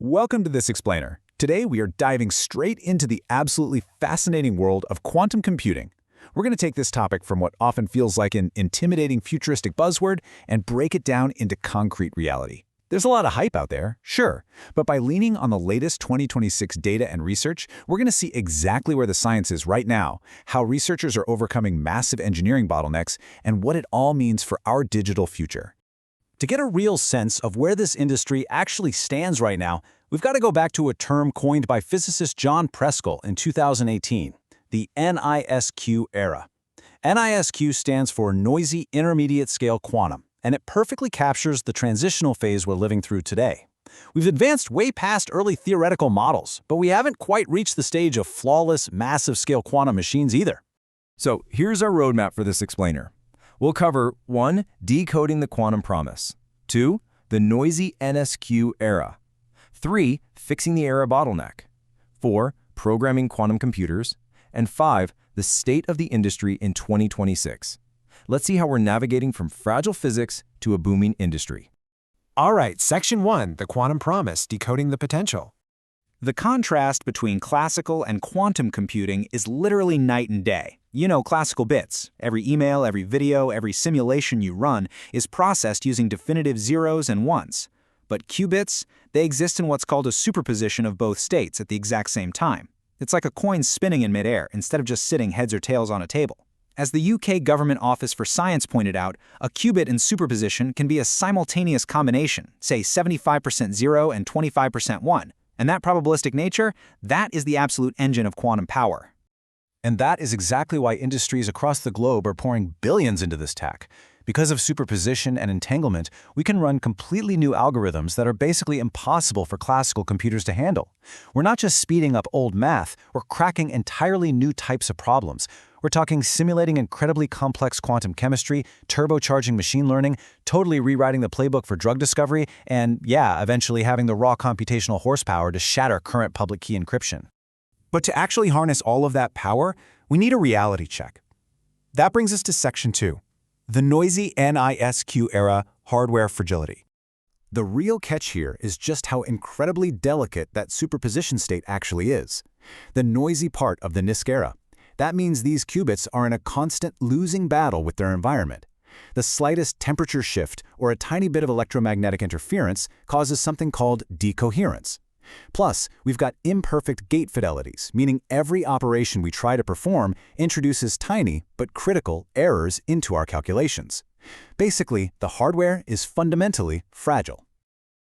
Welcome to this explainer. Today we are diving straight into the absolutely fascinating world of quantum computing. We're going to take this topic from what often feels like an intimidating futuristic buzzword and break it down into concrete reality. There's a lot of hype out there, sure, but by leaning on the latest 2026 data and research, we're going to see exactly where the science is right now, how researchers are overcoming massive engineering bottlenecks, and what it all means for our digital future. To get a real sense of where this industry actually stands right now, we've got to go back to a term coined by physicist John Preskill in 2018, the NISQ era. NISQ stands for Noisy Intermediate Scale Quantum, and it perfectly captures the transitional phase we're living through today. We've advanced way past early theoretical models, but we haven't quite reached the stage of flawless, massive-scale quantum machines either. So here's our roadmap for this explainer. We'll cover 1. Decoding the quantum promise. 2. The noisy NSQ era. 3. Fixing the error bottleneck. 4. Programming quantum computers. And 5. The state of the industry in 2026. Let's see how we're navigating from fragile physics to a booming industry. All right, Section 1, the quantum promise, decoding the potential. The contrast between classical and quantum computing is literally night and day. You know, classical bits. Every email, every video, every simulation you run is processed using definitive zeros and ones. But qubits, they exist in what's called a superposition of both states at the exact same time. It's like a coin spinning in midair instead of just sitting heads or tails on a table. As the UK Government Office for Science pointed out, a qubit in superposition can be a simultaneous combination, say 75% 0 and 25% 1. And that probabilistic nature, that is the absolute engine of quantum power. And that is exactly why industries across the globe are pouring billions into this tech. Because of superposition and entanglement, we can run completely new algorithms that are basically impossible for classical computers to handle. We're not just speeding up old math, we're cracking entirely new types of problems. We're talking simulating incredibly complex quantum chemistry, turbocharging machine learning, totally rewriting the playbook for drug discovery, and eventually having the raw computational horsepower to shatter current public key encryption. But to actually harness all of that power, we need a reality check. That brings us to Section 2, the noisy NISQ era hardware fragility. The real catch here is just how incredibly delicate that superposition state actually is. The noisy part of the NISQ era. That means these qubits are in a constant losing battle with their environment. The slightest temperature shift or a tiny bit of electromagnetic interference causes something called decoherence. Plus, we've got imperfect gate fidelities, meaning every operation we try to perform introduces tiny but critical errors into our calculations. Basically, the hardware is fundamentally fragile.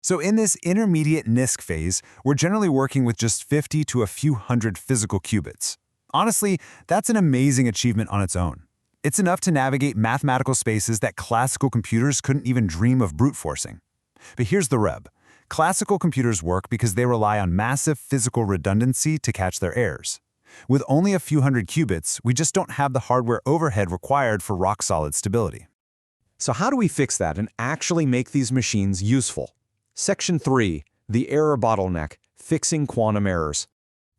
So in this intermediate NISQ phase, we're generally working with just 50 to a few hundred physical qubits. Honestly, that's an amazing achievement on its own. It's enough to navigate mathematical spaces that classical computers couldn't even dream of brute forcing. But here's the rub. Classical computers work because they rely on massive physical redundancy to catch their errors. With only a few hundred qubits, we just don't have the hardware overhead required for rock-solid stability. So how do we fix that and actually make these machines useful? Section 3, the error bottleneck, fixing quantum errors.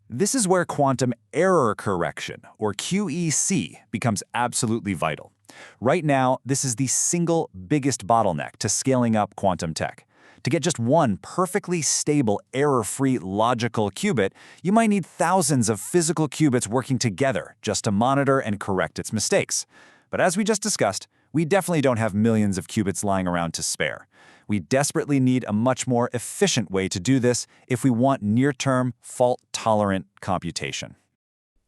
This is where quantum error correction, or QEC, becomes absolutely vital. Right now, this is the single biggest bottleneck to scaling up quantum tech. To get just one perfectly stable, error-free logical qubit, you might need thousands of physical qubits working together just to monitor and correct its mistakes. But as we just discussed, we definitely don't have millions of qubits lying around to spare. We desperately need a much more efficient way to do this if we want near-term, fault-tolerant computation.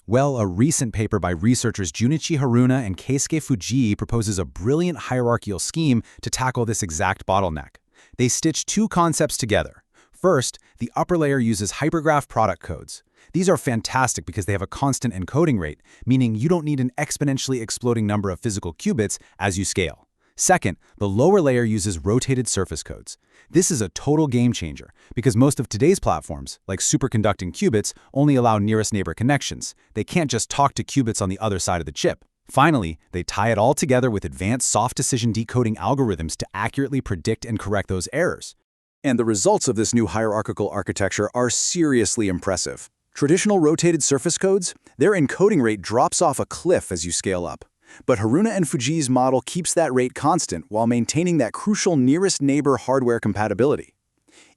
Well, a recent paper by researchers Junichi Haruna and Keisuke Fujii proposes a brilliant hierarchical scheme to tackle this exact bottleneck. They stitch two concepts together. First, the upper layer uses hypergraph product codes. These are fantastic because they have a constant encoding rate, meaning you don't need an exponentially exploding number of physical qubits as you scale. Second, the lower layer uses rotated surface codes. This is a total game changer because most of today's platforms, like superconducting qubits, only allow nearest neighbor connections. They can't just talk to qubits on the other side of the chip. Finally, they tie it all together with advanced soft decision decoding algorithms to accurately predict and correct those errors. And the results of this new hierarchical architecture are seriously impressive. Traditional rotated surface codes, their encoding rate drops off a cliff as you scale up. But Haruna and Fujii's model keeps that rate constant while maintaining that crucial nearest neighbor hardware compatibility.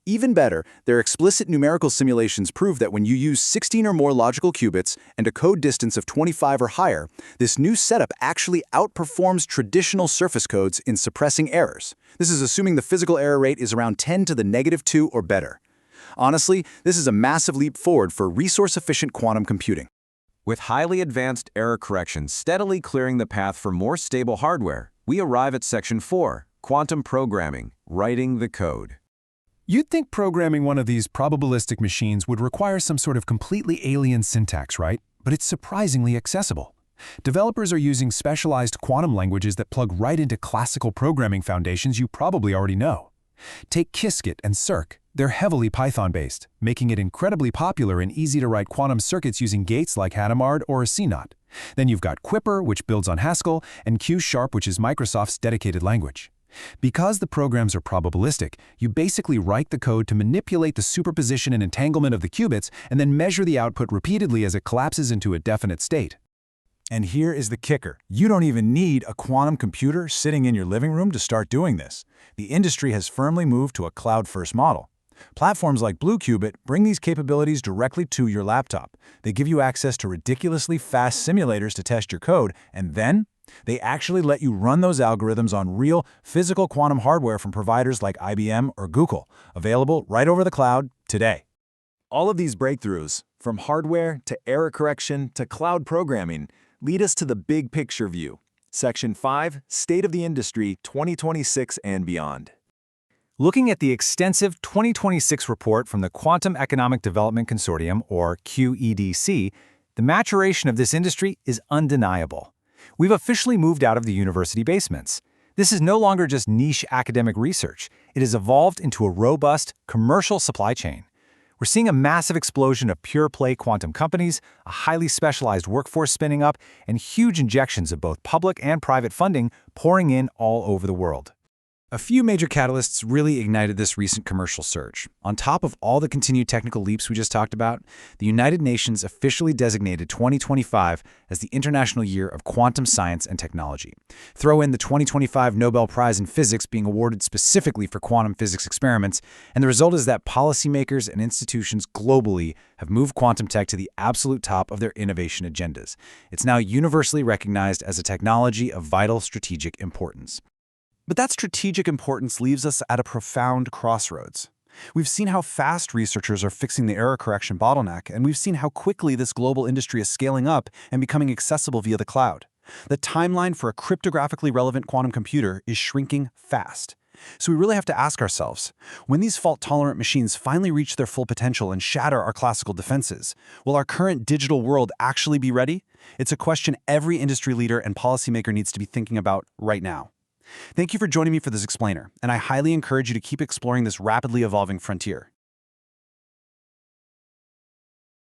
Even better, their explicit numerical simulations prove that when you use 16 or more logical qubits and a code distance of 25 or higher, this new setup actually outperforms traditional surface codes in suppressing errors. This is assuming the physical error rate is around 10 to the -2 or better. Honestly, this is a massive leap forward for resource-efficient quantum computing. With highly advanced error correction steadily clearing the path for more stable hardware, we arrive at Section 4, Quantum Programming, Writing the Code. You'd think programming one of these probabilistic machines would require some sort of completely alien syntax, right? But it's surprisingly accessible. Developers are using specialized quantum languages that plug right into classical programming foundations you probably already know. Take Qiskit and Cirq. They're heavily Python-based, making it incredibly popular and easy to write quantum circuits using gates like Hadamard or CNOT. Then you've got Quipper, which builds on Haskell, and Q#, which is Microsoft's dedicated language. Because the programs are probabilistic, you basically write the code to manipulate the superposition and entanglement of the qubits and then measure the output repeatedly as it collapses into a definite state. And here is the kicker. You don't even need a quantum computer sitting in your living room to start doing this. The industry has firmly moved to a cloud-first model. Platforms like BlueQubit bring these capabilities directly to your laptop. They give you access to ridiculously fast simulators to test your code, and then they actually let you run those algorithms on real, physical quantum hardware from providers like IBM or Google, available right over the cloud today. All of these breakthroughs, from hardware to error correction to cloud programming, lead us to the big picture view. Section 5, State of the Industry 2026 and beyond. Looking at the extensive 2026 report from the Quantum Economic Development Consortium, or QEDC, the maturation of this industry is undeniable. We've officially moved out of the university basements. This is no longer just niche academic research. It has evolved into a robust, commercial supply chain. We're seeing a massive explosion of pure-play quantum companies, a highly specialized workforce spinning up, and huge injections of both public and private funding pouring in all over the world. A few major catalysts really ignited this recent commercial surge. On top of all the continued technical leaps we just talked about, the United Nations officially designated 2025 as the International Year of Quantum Science and Technology. Throw in the 2025 Nobel Prize in Physics being awarded specifically for quantum physics experiments, and the result is that policymakers and institutions globally have moved quantum tech to the absolute top of their innovation agendas. It's now universally recognized as a technology of vital strategic importance. But that strategic importance leaves us at a profound crossroads. We've seen how fast researchers are fixing the error correction bottleneck, and we've seen how quickly this global industry is scaling up and becoming accessible via the cloud. The timeline for a cryptographically relevant quantum computer is shrinking fast. So we really have to ask ourselves, when these fault-tolerant machines finally reach their full potential and shatter our classical defenses, will our current digital world actually be ready? It's a question every industry leader and policymaker needs to be thinking about right now. Thank you for joining me for this explainer, and I highly encourage you to keep exploring this rapidly evolving frontier.